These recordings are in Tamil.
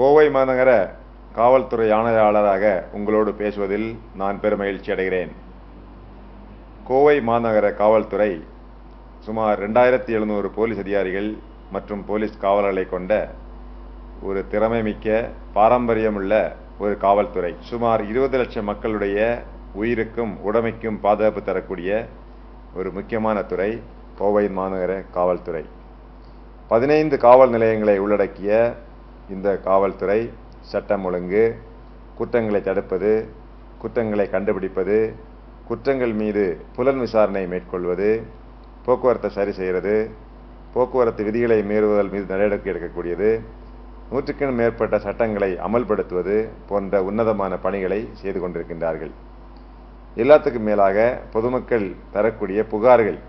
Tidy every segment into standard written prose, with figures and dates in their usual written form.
கோவை மாநகர காவல்துறை ஆணையாளராக உங்களோடு பேசுவதில் நான் பெருமகிழ்ச்சி அடைகிறேன். கோவை மாநகர காவல்துறை சுமார் 2700 போலீஸ் அதிகாரிகள் மற்றும் போலீஸ் காவலர்களை கொண்ட ஒரு திறமைமிக்க பாரம்பரியமுள்ள ஒரு காவல்துறை. சுமார் 20 லட்சம் மக்களுடைய உயிருக்கும் உடைமைக்கும் பாதுகாப்பு தரக்கூடிய ஒரு முக்கியமான துறை கோவை மாநகர காவல்துறை. 15 காவல் நிலையங்களை உள்ளடக்கிய இந்த காவல்துறை சட்டம் ஒழுங்கு, குற்றங்களை தடுப்பது, குற்றங்களை கண்டுபிடிப்பது, குற்றங்கள் மீது புலன் விசாரணை மேற்கொள்வது, போக்குவரத்தை சரி செய்கிறது, போக்குவரத்து விதிகளை மீறுவதல் மீது நடவடிக்கை எடுக்கக்கூடியது, 100க்கும் மேற்பட்ட சட்டங்களை அமல்படுத்துவது போன்ற உன்னதமான பணிகளை செய்து கொண்டிருக்கின்றார்கள். எல்லாத்துக்கும் மேலாக பொதுமக்கள் தரக்கூடிய புகார்கள்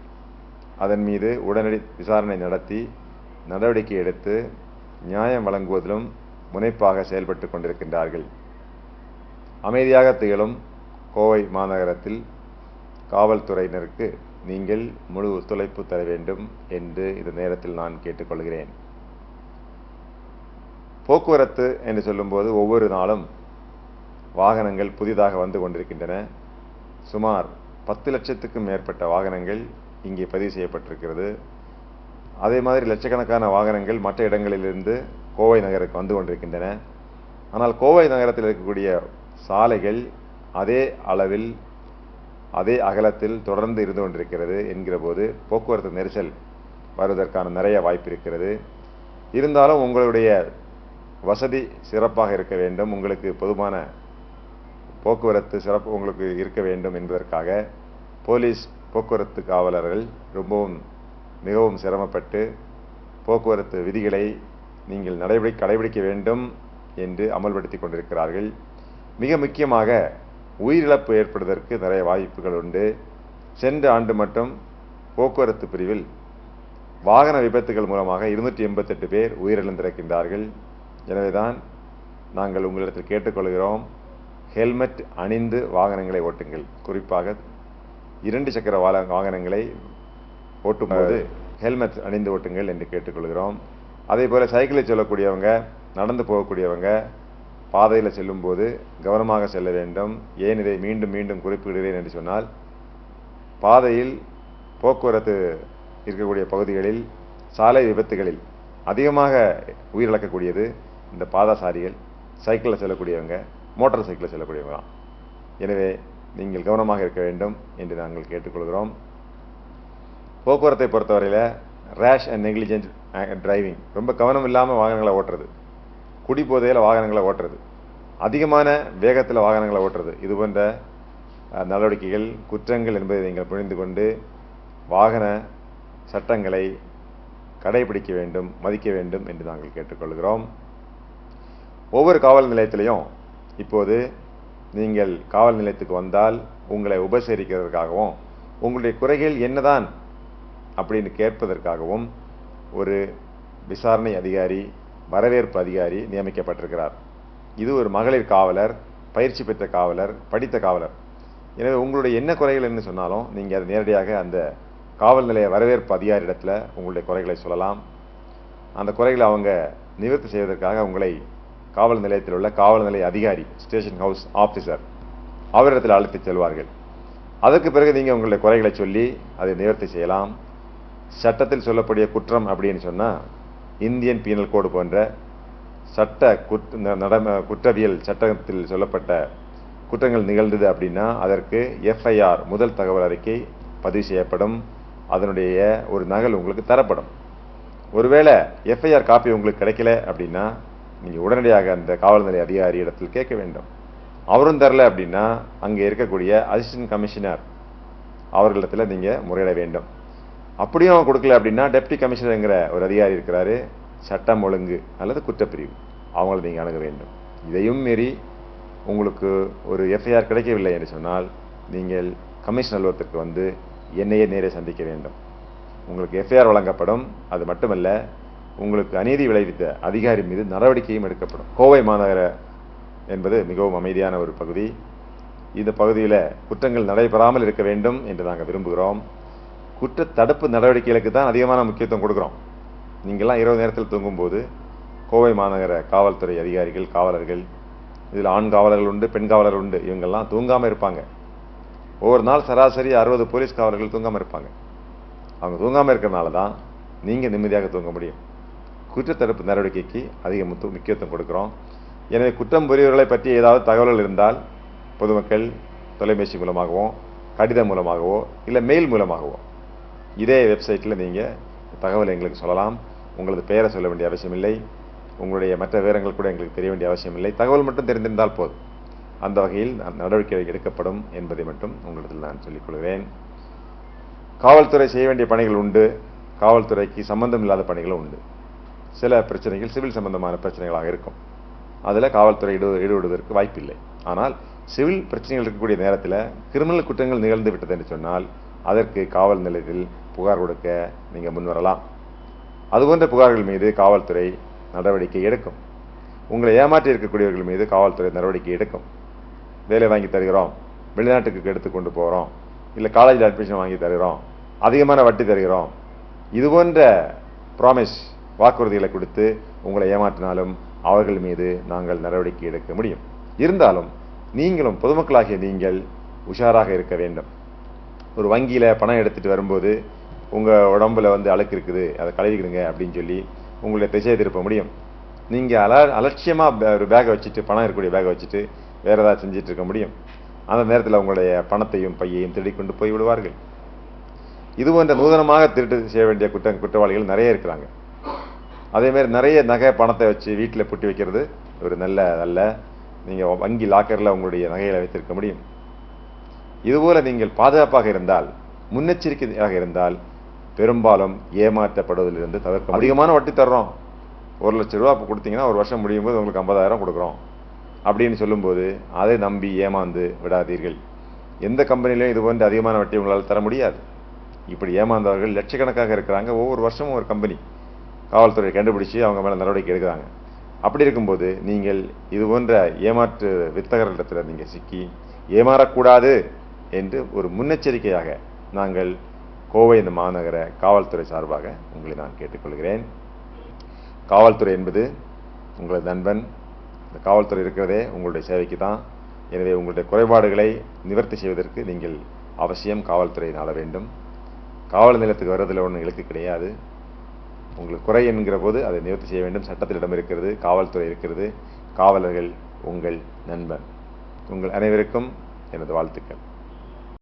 அதன் மீது உடனடி விசாரணை நடத்தி நடவடிக்கை எடுத்து நியாயம் வழங்குவதிலும் முனைப்பாக செயல்பட்டு கொண்டிருக்கின்றார்கள். அமைதியாக திகழும் கோவை மாநகரத்தில் காவல்துறையினருக்கு நீங்கள் முழு ஒத்துழைப்பு தர வேண்டும் என்று இந்த நேரத்தில் நான் கேட்டுக்கொள்கிறேன். போக்குவரத்து என்று சொல்லும்போது ஒவ்வொரு நாளும் வாகனங்கள் புதிதாக வந்து கொண்டிருக்கின்றன. சுமார் 10 லட்சத்துக்கும் மேற்பட்ட வாகனங்கள் இங்கே பதிவு செய்யப்பட்டிருக்கிறது. அதே மாதிரி லட்சக்கணக்கான வாகனங்கள் மற்ற இடங்களிலிருந்து கோவை நகருக்கு வந்து கொண்டிருக்கின்றன. ஆனால் கோவை நகரத்தில் இருக்கக்கூடிய சாலைகள் அதே அளவில் அதே அகலத்தில் தொடர்ந்து இருந்து கொண்டிருக்கிறது என்கிற போது போக்குவரத்து நெரிசல் வருவதற்கான நிறைய வாய்ப்பு இருக்கிறது. இருந்தாலும் உங்களுடைய வசதி சிறப்பாக இருக்க வேண்டும், உங்களுக்கு பொதுவான போக்குவரத்து சிறப்பு உங்களுக்கு இருக்க வேண்டும் என்பதற்காக போலீஸ் போக்குவரத்து காவலர்கள் மிகவும் சிரமப்பட்டு போக்குவரத்து விதிகளை நீங்கள் கடைபிடிக்க வேண்டும் என்று அமல்படுத்தி கொண்டிருக்கிறார்கள். மிக முக்கியமாக உயிரிழப்பு ஏற்படுவதற்கு நிறைய வாய்ப்புகள் உண்டு. சென்ற ஆண்டு மட்டும் போக்குவரத்து பிரிவில் வாகன விபத்துகள் மூலமாக 288 பேர் உயிரிழந்திருக்கின்றார்கள். எனவேதான் நாங்கள் உங்களிடத்தில் கேட்டுக்கொள்கிறோம், ஹெல்மெட் அணிந்து வாகனங்களை ஓட்டுங்கள். குறிப்பாக 2 சக்கர வாகனங்களை ஓட்டும்போது ஹெல்மெட் அணிந்து ஓட்டுங்கள் என்று கேட்டுக்கொள்கிறோம். அதே போல சைக்கிளில் செல்லக்கூடியவங்க, நடந்து போகக்கூடியவங்க பாதையில் செல்லும் போது கவனமாக செல்ல வேண்டும். ஏன் இதை மீண்டும் மீண்டும் குறிப்பிடுகிறேன் என்று சொன்னால், பாதையில் போக்குவரத்து இருக்கக்கூடிய பகுதிகளில் சாலை விபத்துகளில் அதிகமாக உயிரிழக்கக்கூடியது இந்த பாதசாரிகள், சைக்கிளில் செல்லக்கூடியவங்க, மோட்டார் சைக்கிளில் செல்லக்கூடியவங்க தான். எனவே நீங்கள் கவனமாக இருக்க வேண்டும் என்று நாங்கள் கேட்டுக்கொள்கிறோம். போக்குவரத்தை பொறுத்தவரையில் ரேஷ் அண்ட் நெக்லிஜென்ட் டிரைவிங், ரொம்ப கவனம் இல்லாமல் வாகனங்களை ஓட்டுறது, குடிபோதையில் வாகனங்களை ஓட்டுறது, அதிகமான வேகத்தில் வாகனங்களை ஓட்டுறது, இது போன்ற நடவடிக்கைகள் குற்றங்கள் என்பதை நீங்கள் புரிந்து கொண்டு வாகன சட்டங்களை கடைபிடிக்க வேண்டும், மதிக்க வேண்டும் என்று நாங்கள் கேட்டுக்கொள்கிறோம். ஒவ்வொரு காவல் நிலையத்திலையும் இப்போது நீங்கள் காவல் நிலையத்துக்கு வந்தால் உங்களை உபசரிக்கிறதற்காகவும் உங்களுடைய குறைகள் என்னதான் அப்படின்னு கேட்பதற்காகவும் ஒரு விசாரணை அதிகாரி, வரவேற்பு அதிகாரி நியமிக்கப்பட்டிருக்கிறார். இது ஒரு மகளிர் காவலர், பயிற்சி பெற்ற காவலர், படித்த காவலர். எனவே உங்களுடைய என்ன குறைகள் என்று சொன்னாலும் நீங்கள் அதை நேரடியாக அந்த காவல் நிலைய வரவேற்பு அதிகாரியிடத்தில் உங்களுடைய குறைகளை சொல்லலாம். அந்த குறைகளை அவங்க நிவர்த்தி செய்வதற்காக உங்களை காவல் நிலையத்தில் உள்ள காவல் நிலைய அதிகாரி, ஸ்டேஷன் ஹவுஸ் ஆஃபீஸர், அவரிடத்தில் அழைத்துச் செல்வார்கள். அதற்கு பிறகு நீங்கள் உங்களுடைய குறைகளை சொல்லி அதை நிவர்த்தி செய்யலாம். சட்டத்தில் சொல்லக்கூடிய குற்றம் அப்படின்னு சொன்னால், இந்தியன் பீனல் கோடு போன்ற குற்றவியல் சட்டத்தில் சொல்லப்பட்ட குற்றங்கள் நிகழ்ந்தது அப்படின்னா அதற்கு எஃப்ஐஆர், முதல் தகவல் அறிக்கை பதிவு செய்யப்படும். அதனுடைய ஒரு நகல் உங்களுக்கு தரப்படும். ஒருவேளை எஃப்ஐஆர் காப்பி உங்களுக்கு கிடைக்கல அப்படின்னா நீங்கள் உடனடியாக அந்த காவல் நிலைய அதிகாரி இடத்தில் கேட்க வேண்டும். அவரும் தரல அப்படின்னா அங்கே இருக்கக்கூடிய அசிஸ்டன்ட் கமிஷனர் அவர்களிடத்தில் நீங்கள் முறையிட வேண்டும். அப்படியும் கொடுக்கல அப்படின்னா டெப்டி கமிஷனருங்கிற ஒரு அதிகாரி இருக்கிறாரு, சட்டம் ஒழுங்கு அல்லது குற்றப்பிரிவு, அவங்கள நீங்கள் அணுக வேண்டும். இதையும் மீறி உங்களுக்கு ஒரு எஃப்ஐஆர் கிடைக்கவில்லை என்று சொன்னால் நீங்கள் கமிஷன் அலுவலகத்திற்கு வந்து என்னையே நேரே சந்திக்க வேண்டும். உங்களுக்கு எஃப்ஐஆர் வழங்கப்படும். அது மட்டுமல்ல, உங்களுக்கு அநீதி விளைவித்த அதிகாரி மீது நடவடிக்கையும் எடுக்கப்படும். கோவை மாநகர என்பது மிகவும் அமைதியான ஒரு பகுதி. இந்த பகுதியில் குற்றங்கள் நடைபெறாமல் இருக்க வேண்டும் என்று நாங்கள் விரும்புகிறோம். குற்ற தடுப்பு நடவடிக்கைகளுக்கு தான் அதிகமான முக்கியத்துவம் கொடுக்குறோம். நீங்கள்லாம் இரவு நேரத்தில் தூங்கும்போது கோவை மாநகர காவல்துறை அதிகாரிகள், காவலர்கள், இதில் ஆண் காவலர்கள் உண்டு, பெண் காவலர்கள் உண்டு, இவங்கெல்லாம் தூங்காமல் இருப்பாங்க. ஒவ்வொரு நாள் சராசரி 60 போலீஸ் காவலர்கள் தூங்காமல் இருப்பாங்க. அவங்க தூங்காமல் இருக்கிறனால தான் நீங்கள் நிம்மதியாக தூங்க முடியும். குற்றத்தடுப்பு நடவடிக்கைக்கு அதிக முக்கியத்துவம் கொடுக்குறோம். எனவே குற்றம் புரியவர்களை பற்றி ஏதாவது தகவல்கள் இருந்தால் பொதுமக்கள் தொலைபேசி மூலமாகவோ, கடிதம் மூலமாகவோ, இல்லை மெயில் மூலமாகவோ இதே வெப்சைட்டில் நீங்கள் தகவல் எங்களுக்கு சொல்லலாம். உங்களது பெயரை சொல்ல வேண்டிய அவசியம் இல்லை. உங்களுடைய மற்ற விவரங்கள் கூட எங்களுக்கு தெரிய வேண்டிய அவசியம் இல்லை. தகவல் மட்டும் தெரிந்திருந்தால் போதும். அந்த வகையில் நடவடிக்கை எடுக்கப்படும் என்பதை மட்டும் உங்களிடத்தில் நான் சொல்லிக் கொள்கிறேன். காவல்துறை செய்ய வேண்டிய பணிகள் உண்டு. காவல்துறைக்கு சம்பந்தம் இல்லாத பணிகளும் உண்டு. சில பிரச்சனைகள் சிவில் சம்பந்தமான பிரச்சனைகளாக இருக்கும். அதில் காவல்துறை ஈடுபடுவதற்கு வாய்ப்பில்லை. ஆனால் சிவில் பிரச்சனைகள் இருக்கக்கூடிய நேரத்தில் கிரிமினல் குற்றங்கள் நிகழ்ந்து விட்டது என்று சொன்னால் அதற்கு காவல் நிலையத்தில் புகார் கொடுக்க நீங்கள் முன்வரலாம். அதுபோன்ற புகார்கள் மீது காவல்துறை நடவடிக்கை எடுக்கும். உங்களை ஏமாற்றி இருக்கக்கூடியவர்கள் மீது காவல்துறை நடவடிக்கை எடுக்கும். வேலை வாங்கி தருகிறோம், வெளிநாட்டுக்கு எடுத்துக்கொண்டு போகிறோம், இல்லை காலேஜில் அட்மிஷன் வாங்கி தருகிறோம், அதிகமான வட்டி தருகிறோம், இதுபோன்ற ப்ராமிஸ் வாக்குறுதிகளை கொடுத்து உங்களை ஏமாற்றினாலும் அவர்கள் மீது நாங்கள் நடவடிக்கை எடுக்க முடியும். இருந்தாலும் நீங்களும் பொதுமக்களாகிய நீங்கள் உஷாராக இருக்க வேண்டும். ஒரு வங்கியில் பணம் எடுத்துகிட்டு வரும்போது உங்கள் உடம்புல அழுக்கு இருக்குது, அதை கழுவிக்கிடுங்க அப்படின்னு சொல்லி உங்களுடைய திசையை திருப்ப முடியும். நீங்கள் அலட்சியமாக ஒரு பேக்கை வச்சுட்டு, பணம் இருக்கக்கூடிய பேக்கை வச்சுட்டு வேறு ஏதாவது செஞ்சுட்டு இருக்க முடியும். அந்த நேரத்தில் உங்களுடைய பணத்தையும் பையையும் திருடி கொண்டு போய் விடுவார்கள். இதுபோன்ற நூதனமாக திருட்டு செய்ய வேண்டிய குற்றவாளிகள் நிறைய இருக்கிறாங்க. அதேமாதிரி நிறைய நகை பணத்தை வச்சு வீட்டில் பூட்டி வைக்கிறது ஒரு நல்ல நீங்கள் வங்கி லாக்கரில் உங்களுடைய நகைகளை வைத்திருக்க முடியும். இதுபோல் நீங்கள் பாதுகாப்பாக இருந்தால், முன்னெச்சரிக்கையாக இருந்தால் பெரும்பாலும் ஏமாற்றப்படுவதிலிருந்து தவிர்க்க. அதிகமான வட்டி தர்றோம், 1 லட்சம் ரூபா கொடுத்தீங்கன்னா ஒரு வருஷம் முடியும் போது உங்களுக்கு 50,000 கொடுக்குறோம் அப்படின்னு சொல்லும்போது அதை நம்பி ஏமாந்து விடாதீர்கள். எந்த கம்பெனிலையும் இது போன்ற அதிகமான வட்டி உங்களால் தர முடியாது. இப்படி ஏமாந்தவர்கள் லட்சக்கணக்காக இருக்கிறாங்க. ஒவ்வொரு வருஷமும் ஒரு கம்பெனி காவல்துறை கண்டுபிடிச்சி அவங்க மேலே நடவடிக்கை எடுக்கிறாங்க. அப்படி இருக்கும்போது நீங்கள் இது போன்ற ஏமாற்று வித்தகர்களிடத்தில் நீங்கள் சிக்கி ஏமாறக்கூடாது என்று ஒரு முன்னெச்சரிக்கையாக நாங்கள் கோவை மாநகர காவல்துறை சார்பாக உங்களை நான் கேட்டுக்கொள்கிறேன். காவல்துறை என்பது உங்களது நண்பன். இந்த காவல்துறை இருக்கிறதே உங்களுடைய சேவைக்கு தான். எனவே உங்களுடைய குறைபாடுகளை நிவர்த்தி செய்வதற்கு நீங்கள் அவசியம் காவல்துறையை நாட வேண்டும். காவல் நிலையத்துக்கு வர்றதில் ஒன்றும் இலக்கு கிடையாது. உங்களுக்கு குறை என்கிற போது அதை நிவர்த்தி செய்ய வேண்டும். சட்டத்தில் இடம் இருக்கிறது, காவல்துறை இருக்கிறது, காவலர்கள் உங்கள் நண்பன். உங்கள் அனைவருக்கும் எனது வாழ்த்துக்கள்.